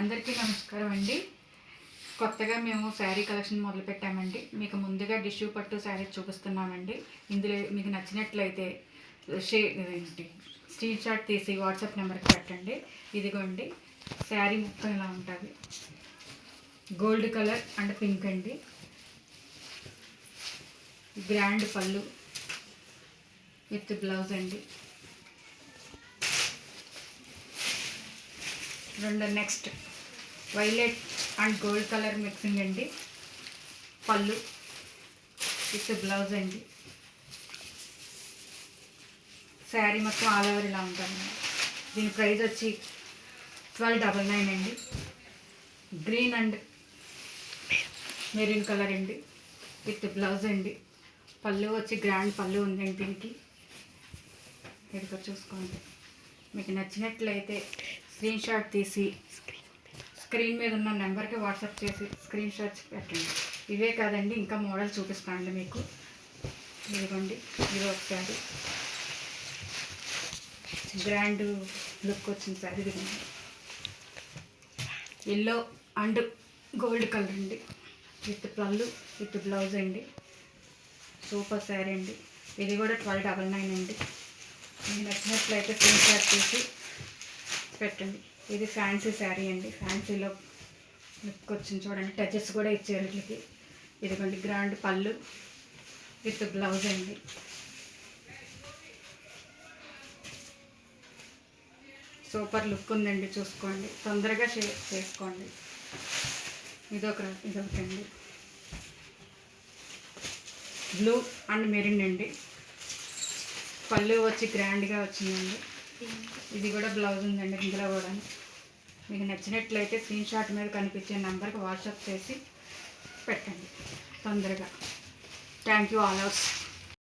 అందరికీ నమస్కారం అండి. కొత్తగా మేము శారీ కలెక్షన్ మొదలుపెట్టామండి. మీకు ముందుగా టిష్యూ పట్టు శారీ చూపిస్తున్నామండి. ఇందులో మీకు నచ్చినట్లయితే స్క్రీన్ షాట్ తీసి వాట్సాప్ నెంబర్కి పెట్టండి. ఇదిగోండి శారీ మొత్తం ఇలా ఉంటుంది. గోల్డ్ కలర్ అండ్ పింక్ అండి. గ్రాండ్ పళ్ళు విత్ బ్లౌజ్ అండి. Next violet and gold colour mixing అండి. పళ్ళు విత్ బ్లౌజ్ అండి. శారీ మొత్తం ఆల్ ఓవర్ ఇలా ఉంటుంది. దీని ప్రైస్ వచ్చి 1299 అండి. గ్రీన్ అండ్ మెరూన్ కలర్ అండి విత్ బ్లౌజ్ అండి. పళ్ళు వచ్చి గ్రాండ్ పళ్ళు ఉందండి. దీనికి ఇదిగో చూసుకోండి. మీకు నచ్చినట్లయితే స్క్రీన్ షాట్ తీసి స్క్రీన్ మీద ఉన్న నెంబర్కి వాట్సాప్ చేసి స్క్రీన్ షాట్స్ పెట్టండి. ఇవే కాదండి, ఇంకా మోడల్ చూపిస్తానండి మీకు. ఇదిగోండి, ఇది ఒకసారి గ్రాండ్ లుక్ వచ్చింది సార్. ఇదిగోండి ఎల్లో అండ్ గోల్డ్ కలర్ అండి విత్ పళ్ళు విత్ బ్లౌజ్ అండి. సూపర్ శారీ అండి. ఇది కూడా 1299 అండి. మీకు నచ్చినట్లయితే స్క్రీన్ షాట్ తీసి పెట్టండి. ఇది ఫ్యాన్సీ శారీ అండి. ఫ్యాన్సీలో లుక్ వచ్చింది చూడండి. టచెస్ కూడా ఇచ్చారు వీటికి. ఇదిగోండి గ్రాండ్ పళ్ళు విత్ బ్లౌజ్ అండి. సూపర్ లుక్ ఉందండి. చూసుకోండి, తొందరగా షేర్ చేసుకోండి. ఇదొకటండి బ్లూ అండ్ మెరూన్ అండి. పళ్ళు వచ్చి గ్రాండ్గా వచ్చిందండి. ఇది కూడా బ్లౌజ్ ఉందండి. ఇందులో కూడా మీకు నచ్చినట్లయితే స్క్రీన్ షాట్ మీద కనిపించే నెంబర్కి వాట్సాప్ చేసి పెట్టండి తొందరగా. Thank you all hours.